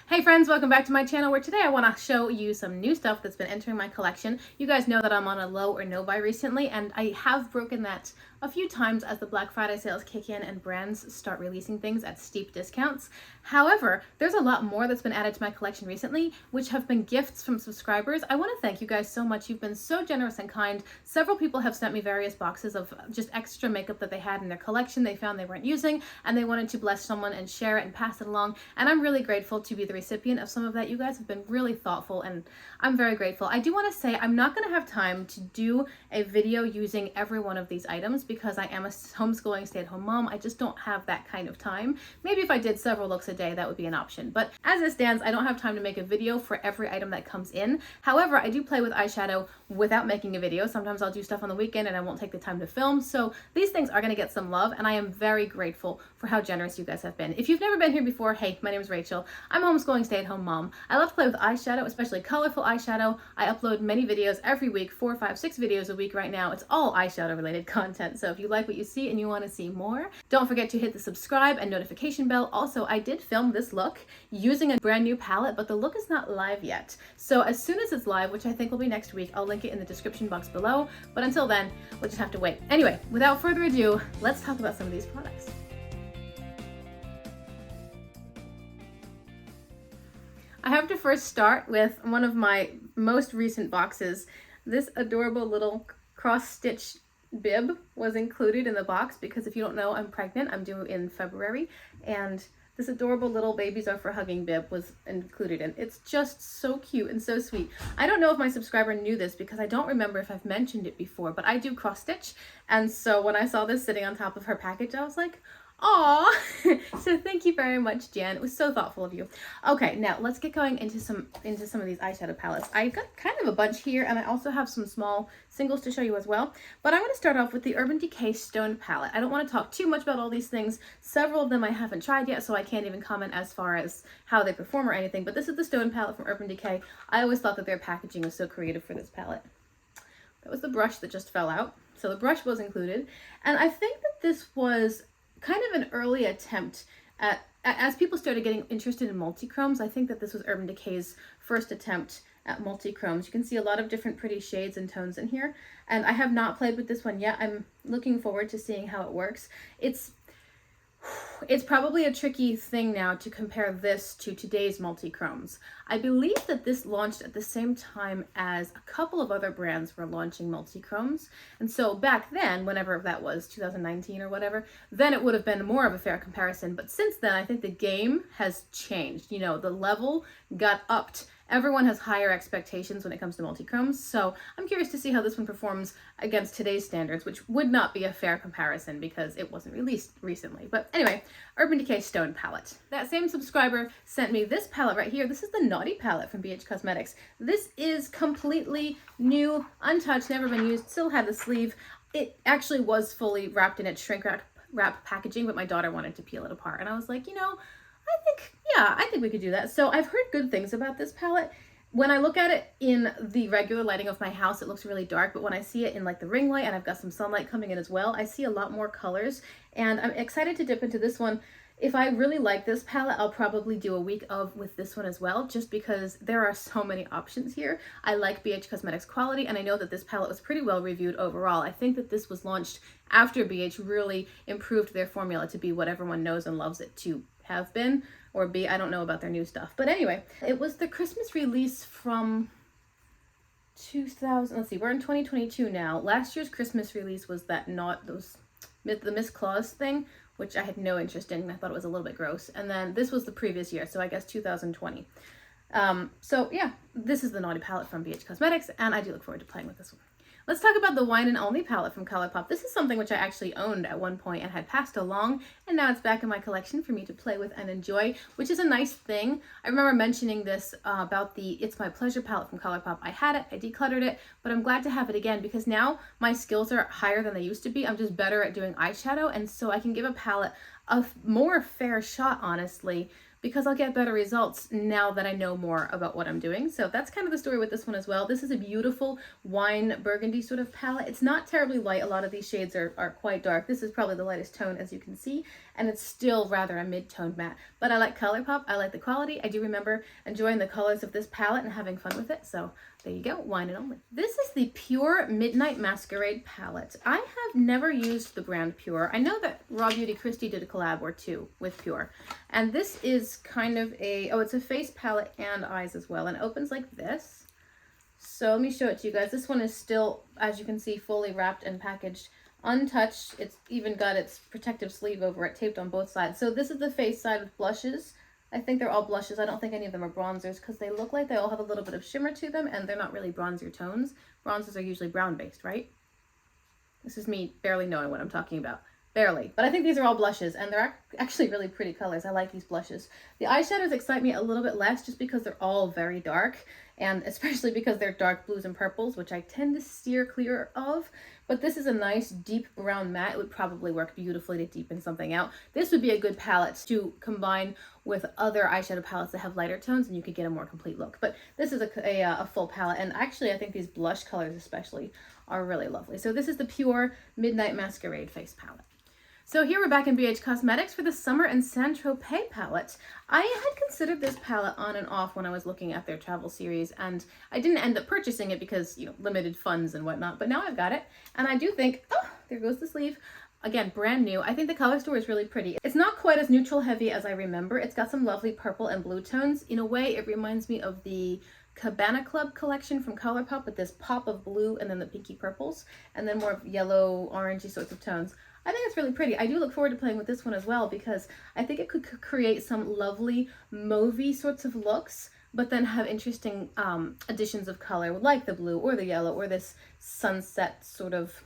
Hey friends, welcome back to my channel where today I want to show you some new stuff that's been entering my collection. You guys know that I'm on a low or no buy recently, and I have broken that a few times as the Black Friday sales kick in and brands start releasing things at steep discounts. However, there's a lot more that's been added to my collection recently, which have been gifts from subscribers. I want to thank you guys so much. You've been so generous and kind. Several people have sent me various boxes of just extra makeup that they had in their collection they found they weren't using, and they wanted to bless someone and share it and pass it along, and I'm really grateful to be the recipient of some of that. You guys have been really thoughtful and I'm very grateful. I do want to say I'm not going to have time to do a video using every one of these items because I am a homeschooling stay-at-home mom. I just don't have that kind of time. Maybe if I did several looks a day, that would be an option. But as it stands, I don't have time to make a video for every item that comes in. However, I do play with eyeshadow without making a video. Sometimes I'll do stuff on the weekend and I won't take the time to film. So these things are going to get some love, and I am very grateful for how generous you guys have been. If you've never been here before, hey, my name is Rachel. I'm a homeschooling stay-at-home mom. I love to play with eyeshadow, especially colorful eyeshadow. I upload many videos every week, 4, 5, 6 videos a week right now. It's all eyeshadow related content. So if you like what you see and you want to see more, don't forget to hit the subscribe and notification bell. Also, I did film this look using a brand new palette, but the look is not live yet. So as soon as it's live, which I think will be next week, I'll link it in the description box below. But until then, we'll just have to wait. Anyway, without further ado, let's talk about some of these products. I have to first start with one of my most recent boxes. This adorable little cross-stitch bib was included in the box because if you don't know, I'm pregnant. I'm due in February, and this adorable little babies are for hugging bib was included, and it's just so cute and so sweet. I don't know if my subscriber knew this because I don't remember if I've mentioned it before, but I do cross-stitch, and so when I saw this sitting on top of her package, I was like, aw. So thank you very much, Jan. It was so thoughtful of you. Okay, now let's get going into some of these eyeshadow palettes. I've got kind of a bunch here, and I also have some small singles to show you as well. But I'm going to start off with the Urban Decay Stone palette. I don't want to talk too much about all these things. Several of them I haven't tried yet, so I can't even comment as far as how they perform or anything. But this is the Stone palette from Urban Decay. I always thought that their packaging was so creative for this palette. That was the brush that just fell out. So the brush was included. And I think that this was kind of an early attempt at, as people started getting interested in multi-chromes, I think that this was Urban Decay's first attempt at multi-chromes. You can see a lot of different pretty shades and tones in here, and I have not played with this one yet. I'm looking forward to seeing how it works. It's probably a tricky thing now to compare this to today's multi-chromes. I believe that this launched at the same time as a couple of other brands were launching multi-chromes. And so back then, whenever that was, 2019 or whatever, then it would have been more of a fair comparison. But since then, I think the game has changed. You know, the level got upped. Everyone has higher expectations when it comes to multi-chromes, so I'm curious to see how this one performs against today's standards, which would not be a fair comparison because it wasn't released recently. But anyway, Urban Decay Stone palette. That same subscriber sent me this palette right here. This is the Naughty palette from BH Cosmetics. This is completely new, untouched, never been used, still had the sleeve. It actually was fully wrapped in its shrink wrap packaging, but my daughter wanted to peel it apart, and I was like, you know, I think we could do that. So I've heard good things about this palette. When I look at it in the regular lighting of my house, it looks really dark, but when I see it in like the ring light, and I've got some sunlight coming in as well, I see a lot more colors, and I'm excited to dip into this one. If I really like this palette, I'll probably do a week with this one as well, just because there are so many options here. I like BH Cosmetics quality, and I know that this palette was pretty well reviewed overall. I think that this was launched after BH really improved their formula to be what everyone knows and loves it to have been, or be. I don't know about their new stuff. But anyway, it was the Christmas release from 2000, let's see, we're in 2022 now. Last year's Christmas release was that the Miss Claus thing, which I had no interest in. I thought it was a little bit gross. And then this was the previous year, so I guess 2020. So yeah, this is the Naughty palette from BH Cosmetics, and I do look forward to playing with this one. Let's talk about the Wine and Only palette from ColourPop. This is something which I actually owned at one point and had passed along, and now it's back in my collection for me to play with and enjoy, which is a nice thing. I remember mentioning this about the It's My Pleasure palette from ColourPop. I had it, I decluttered it, but I'm glad to have it again because now my skills are higher than they used to be. I'm just better at doing eyeshadow, and so I can give a palette a more fair shot, honestly, because I'll get better results now that I know more about what I'm doing. So that's kind of the story with this one as well. This is a beautiful wine burgundy sort of palette. It's not terribly light. A lot of these shades are quite dark. This is probably the lightest tone, as you can see. and it's still rather a mid-toned matte. But I like ColourPop, I like the quality. I do remember enjoying the colors of this palette and having fun with it, so there you go, Wine and Only. This is the Pure Midnight Masquerade palette. I have never used the brand Pure. I know that Raw Beauty Christie did a collab or two with Pure, and this is kind of a, oh, it's a face palette and eyes as well, and it opens like this. So let me show it to you guys. This one is still, as you can see, fully wrapped and packaged, untouched. It's even got its protective sleeve over it, taped on both sides. So this is the face side with blushes. I think they're all blushes. I don't think any of them are bronzers because they look like they all have a little bit of shimmer to them, and they're not really bronzer tones. Bronzers are usually brown based, right? This is me barely knowing what I'm talking about. Barely. But I think these are all blushes, and they're actually really pretty colors. I like these blushes. The eyeshadows excite me a little bit less just because they're all very dark, and especially because they're dark blues and purples, which I tend to steer clear of. But this is a nice deep brown matte. It would probably work beautifully to deepen something out. This would be a good palette to combine with other eyeshadow palettes that have lighter tones, and you could get a more complete look. But this is a full palette, and actually I think these blush colors especially are really lovely. So this is the Pure Midnight Masquerade face palette. So here we're back in BH Cosmetics for the Summer and Saint-Tropez palette. I had considered this palette on and off when I was looking at their travel series, and I didn't end up purchasing it because, you know, limited funds and whatnot, but now I've got it, and I do think, oh, there goes the sleeve. Again, brand new. I think the color story is really pretty. It's not quite as neutral heavy as I remember. It's got some lovely purple and blue tones. In a way, it reminds me of the Cabana Club collection from ColourPop with this pop of blue and then the pinky purples, and then more yellow, orangey sorts of tones. I think it's really pretty. I do look forward to playing with this one as well because I think it could create some lovely mauvey sorts of looks, but then have interesting additions of color like the blue or the yellow or this sunset sort of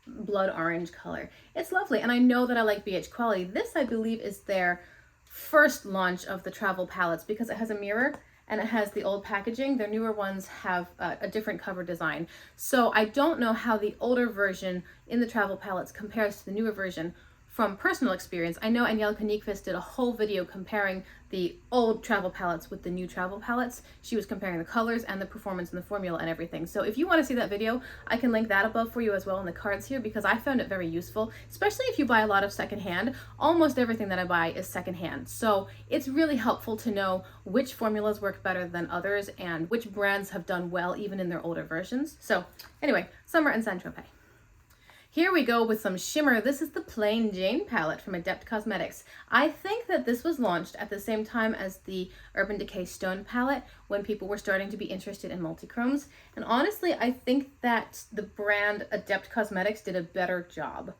blood orange color. It's lovely, and I know that I like BH quality. This, I believe, is their first launch of the travel palettes because it has a mirror and it has the old packaging. Their newer ones have a different cover design. So I don't know how the older version in the travel palettes compares to the newer version from personal experience. I know Angelica Nyquist did a whole video comparing the old travel palettes with the new travel palettes. She was comparing the colors and the performance and the formula and everything. So if you want to see that video, I can link that above for you as well in the cards here because I found it very useful, especially if you buy a lot of secondhand. Almost everything that I buy is secondhand. So it's really helpful to know which formulas work better than others and which brands have done well even in their older versions. So anyway, Summer and Saint-Tropez. Here we go with some shimmer. This is the Plain Jane palette from Adept Cosmetics. I think that this was launched at the same time as the Urban Decay Stone palette when people were starting to be interested in multichromes. And honestly, I think that the brand Adept Cosmetics did a better job.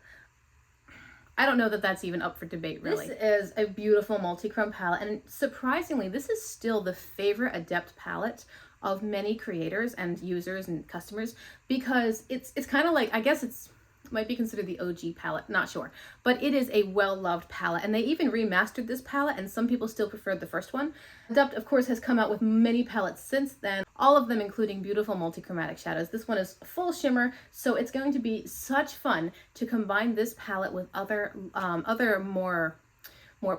I don't know that that's even up for debate, really. This is a beautiful multichrome palette, and surprisingly, this is still the favorite Adept palette of many creators and users and customers because it's kind of like, I guess might be considered the OG palette, not sure, but it is a well-loved palette, and they even remastered this palette, and some people still preferred the first one. Adept, of course, has come out with many palettes since then, all of them including beautiful multichromatic shadows. This one is full shimmer, so it's going to be such fun to combine this palette with other more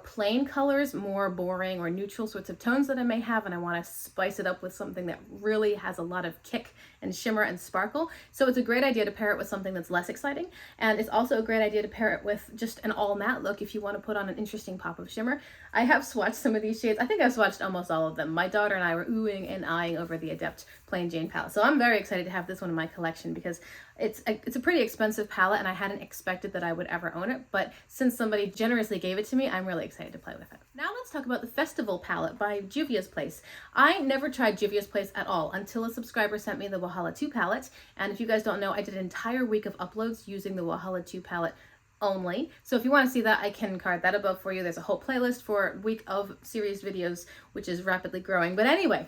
plain colors, more boring or neutral sorts of tones that I may have, and I want to spice it up with something that really has a lot of kick and shimmer and sparkle. So it's a great idea to pair it with something that's less exciting, and it's also a great idea to pair it with just an all matte look if you want to put on an interesting pop of shimmer. I have swatched some of these shades. I think I've swatched almost all of them. My daughter and I were oohing and eyeing over the Adept Plain Jane palette, so I'm very excited to have this one in my collection because it's a pretty expensive palette, and I hadn't expected that I would ever own it, but since somebody generously gave it to me, I'm really excited to play with it. Now let's talk about the Festival palette by Juvia's Place. I never tried Juvia's Place at all until a subscriber sent me the Walhalla 2 palette, and if you guys don't know, I did an entire week of uploads using the Walhalla 2 palette only. So if you want to see that, I can card that above for you. There's a whole playlist for week of series videos, which is rapidly growing. But anyway,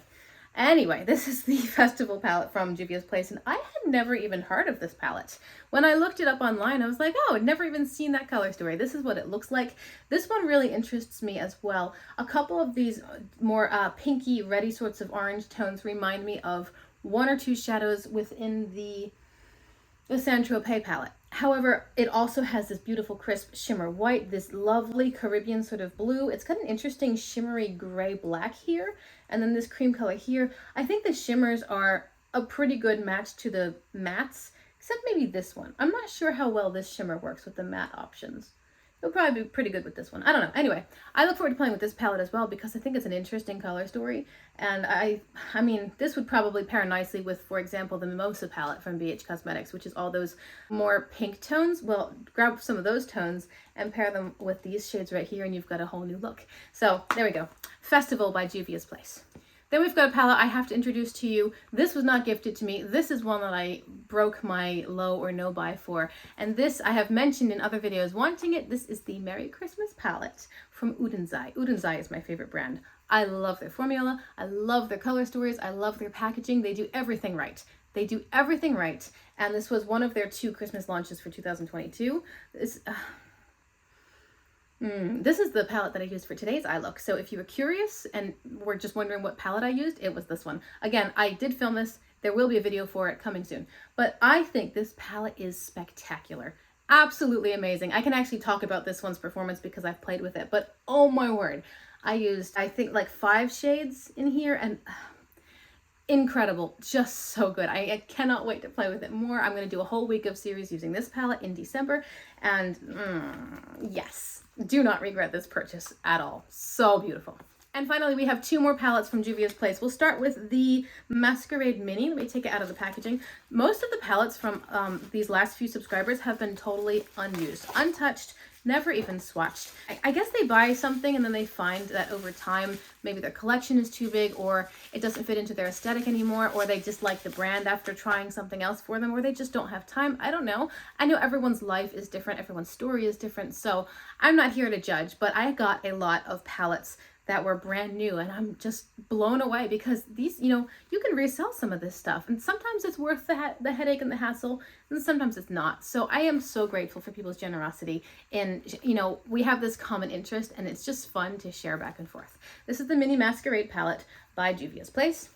this is the Festival palette from Juvia's Place, and I had never even heard of this palette. When I looked it up online, I was like, oh, I'd never even seen that color story. This is what it looks like. This one really interests me as well. A couple of these more pinky, reddy sorts of orange tones remind me of one or two shadows within the Saint-Tropez palette. However, it also has this beautiful crisp shimmer white, this lovely Caribbean sort of blue. It's got an interesting shimmery gray black here, and then this cream color here. I think the shimmers are a pretty good match to the mattes, except maybe this one. I'm not sure how well this shimmer works with the matte options. It'll probably be pretty good with this one. I don't know. Anyway, I look forward to playing with this palette as well because I think it's an interesting color story. And I mean, this would probably pair nicely with, for example, the Mimosa palette from BH Cosmetics, which is all those more pink tones. Well, grab some of those tones and pair them with these shades right here, and you've got a whole new look. So there we go. Festival by Juvia's Place. Then we've got a palette I have to introduce to you. This was not gifted to me. This is one that I broke my low or no buy for. And this I have mentioned in other videos wanting it. This is the Merry Christmas palette from Udenzai. Udenzai is my favorite brand. I love their formula. I love their color stories. I love their packaging. They do everything right. They do everything right. And this was one of their 2 Christmas launches for 2022. This is the palette that I used for today's eye look. So if you were curious and were just wondering what palette I used, it was this one. Again, I did film this. There will be a video for it coming soon. But I think this palette is spectacular. Absolutely amazing. I can actually talk about this one's performance because I've played with it. But oh my word, I used, I think, like 5 shades in here, and incredible, just so good. I cannot wait to play with it more. I'm going to do a whole week of series using this palette in December, and yes, do not regret this purchase at all. So beautiful. And finally, we have 2 more palettes from Juvia's Place. We'll start with the Masquerade Mini. Let me take it out of the packaging. Most of the palettes from these last few subscribers have been totally unused, untouched, never even swatched. I guess they buy something and then they find that over time, maybe their collection is too big, or it doesn't fit into their aesthetic anymore, or they just like the brand after trying something else for them, or they just don't have time. I don't know. I know everyone's life is different. Everyone's story is different. So I'm not here to judge, but I got a lot of palettes that were brand new, and I'm just blown away because these, you know, you can resell some of this stuff, and sometimes it's worth the headache and the hassle, and sometimes it's not. So I am so grateful for people's generosity, and you know, we have this common interest, and it's just fun to share back and forth. This is the Mini Masquerade palette by Juvia's Place.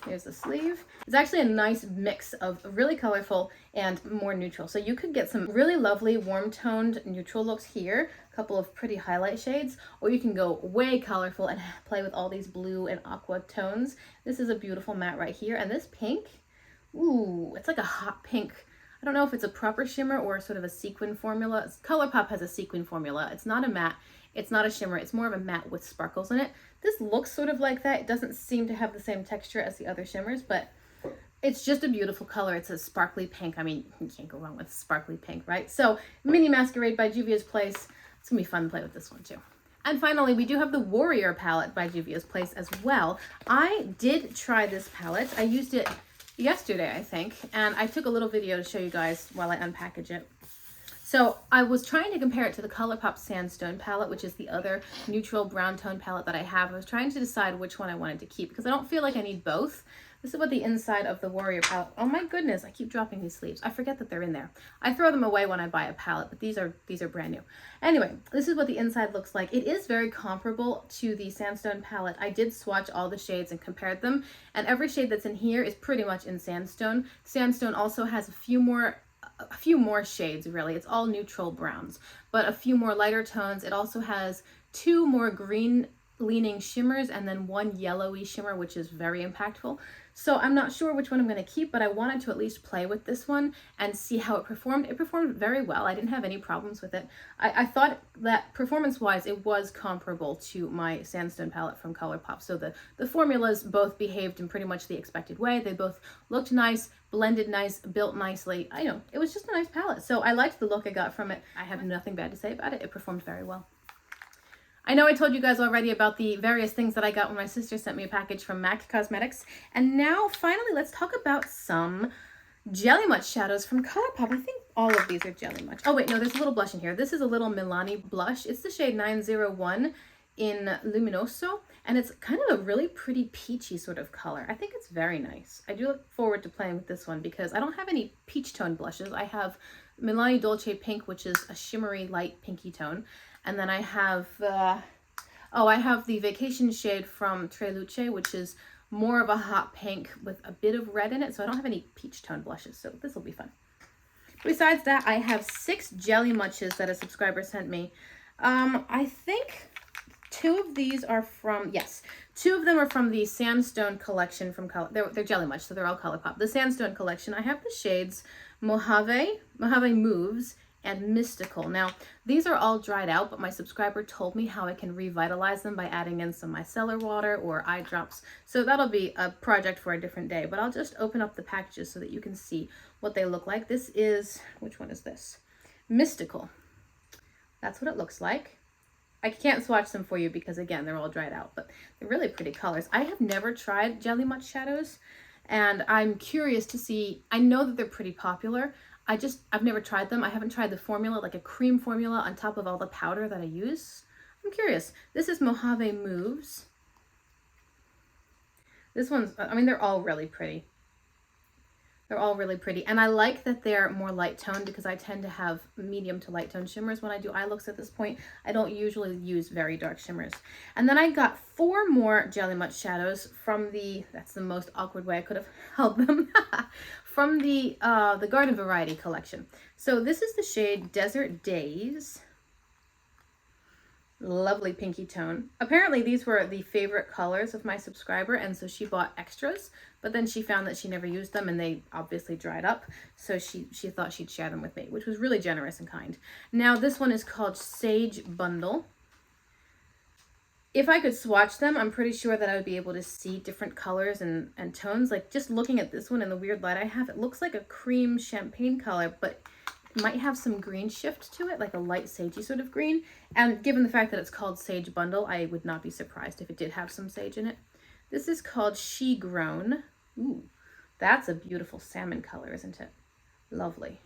Here's the sleeve. It's actually a nice mix of really colorful and more neutral. So you could get some really lovely warm toned neutral looks here, a couple of pretty highlight shades, or you can go way colorful and play with all these blue and aqua tones. This is a beautiful matte right here. And this pink, ooh, it's like a hot pink. I don't know if it's a proper shimmer or sort of a sequin formula. ColourPop has a sequin formula. It's not a matte. It's not a shimmer. It's more of a matte with sparkles in it. This looks sort of like that. It doesn't seem to have the same texture as the other shimmers, but it's just a beautiful color. It's a sparkly pink. I mean, you can't go wrong with sparkly pink, right? So Mini Masquerade by Juvia's Place. It's gonna be fun to play with this one too. And finally, we do have the Warrior palette by Juvia's Place as well. I did try this palette. I used it yesterday, I think, and I took a little video to show you guys while I unpackage it. So I was trying to compare it to the ColourPop Sandstone palette, which is the other neutral brown tone palette that I have. I was trying to decide which one I wanted to keep because I don't feel like I need both. This is what the inside of the Warrior palette, oh my goodness, I keep dropping these sleeves. I forget that they're in there. I throw them away when I buy a palette, but these are brand new. Anyway, this is what the inside looks like. It is very comparable to the Sandstone palette. I did swatch all the shades and compared them, and every shade that's in here is pretty much in Sandstone. Sandstone also has a few more shades, really. It's all neutral browns, but a few more lighter tones. It also has 2 more green leaning shimmers and then 1 yellowy shimmer, which is very impactful. So I'm not sure which one I'm going to keep, but I wanted to at least play with this one and see how it performed. It performed very well. I didn't have any problems with it. I thought that performance-wise, it was comparable to my Sandstone palette from ColourPop. So the formulas both behaved in pretty much the expected way. They both looked nice, blended nice, built nicely. I know, it was just a nice palette. So I liked the look I got from it. I have nothing bad to say about it. It performed very well. I know I told you guys already about the various things that I got when my sister sent me a package from MAC Cosmetics. And now, finally, let's talk about some Jelly Much shadows from ColourPop. I think all of these are Jelly Much. Oh, wait, no, there's a little blush in here. This is a little Milani blush. It's the shade 901 in Luminoso, and it's kind of a really pretty peachy sort of color. I think it's very nice. I do look forward to playing with this one because I don't have any peach tone blushes. I have Milani Dolce Pink, which is a shimmery light pinky tone. And then I have, I have the Vacation shade from Tre Luce, which is more of a hot pink with a bit of red in it. So I don't have any peach tone blushes, so this will be fun. Besides that, I have 6 Jelly Muches that a subscriber sent me. I think 2 of these are from, yes, 2 of them are from the Sandstone collection from they're Jelly Much, so they're all ColourPop. The Sandstone collection, I have the shades Mojave Moves, and Mystical. Now, these are all dried out, but my subscriber told me how I can revitalize them by adding in some micellar water or eye drops. So that'll be a project for a different day, but I'll just open up the packages so that you can see what they look like. This is, which one is this? Mystical. That's what it looks like. I can't swatch them for you because, again, they're all dried out, but they're really pretty colors. I have never tried Jelly Much shadows, and I'm curious to see. I know that they're pretty popular. I've never tried them. I haven't tried the formula, like a cream formula on top of all the powder that I use. I'm curious. This is Mojave Moves. This one's, I mean, they're all really pretty. They're all really pretty. And I like that they're more light toned because I tend to have medium to light tone shimmers when I do eye looks at this point. I don't usually use very dark shimmers. And then I got 4 more Jelly Much shadows from the, that's the most awkward way I could have held them, from the Garden Variety collection. So this is the shade Desert Days. Lovely pinky tone. Apparently these were the favorite colors of my subscriber, and so she bought extras, but then she found that she never used them and they obviously dried up, so she thought she'd share them with me, which was really generous and kind. Now this one is called Sage Bundle. If I could swatch them, I'm pretty sure that I would be able to see different colors and tones. Like just looking at this one in the weird light I have, it looks like a cream champagne color, but might have some green shift to it, like a light sagey sort of green. And given the fact that it's called Sage Bundle, I would not be surprised if it did have some sage in it. This is called She Grown. Ooh, that's a beautiful salmon color, isn't it? Lovely.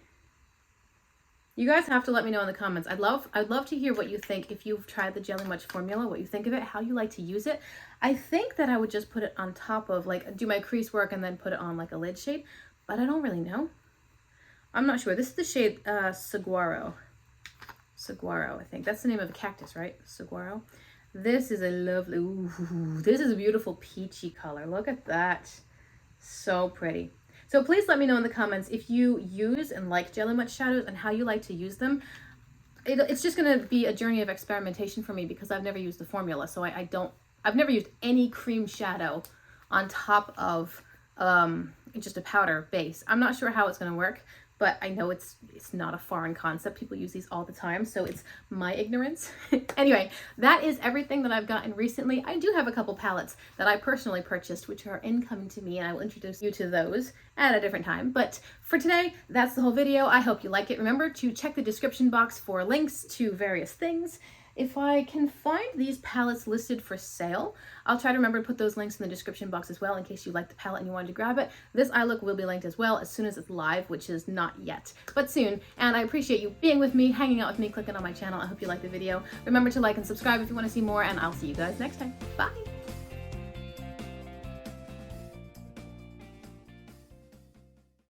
You guys have to let me know in the comments. I'd love to hear what you think if you've tried the Jelly Much formula, what you think of it, how you like to use it. I think that I would just put it on top of, like, do my crease work and then put it on like a lid shade, but I don't really know. I'm not sure. This is the shade Saguaro. Saguaro, I think. That's the name of a cactus, right? Saguaro. This is a lovely, ooh, this is a beautiful peachy color. Look at that. So pretty. So please let me know in the comments if you use and like Jelly Much shadows and how you like to use them. It's just going to be a journey of experimentation for me because I've never used the formula. So I've never used any cream shadow on top of just a powder base. I'm not sure how it's going to work, but I know it's not a foreign concept. People use these all the time, so it's my ignorance. Anyway, that is everything that I've gotten recently. I do have a couple palettes that I personally purchased, which are incoming to me, and I will introduce you to those at a different time. But for today, that's the whole video. I hope you like it. Remember to check the description box for links to various things. If I can find these palettes listed for sale, I'll try to remember to put those links in the description box as well in case you like the palette and you wanted to grab it. This eye look will be linked as well as soon as it's live, which is not yet, but soon. And I appreciate you being with me, hanging out with me, clicking on my channel. I hope you liked the video. Remember to like and subscribe if you want to see more, and I'll see you guys next time. Bye!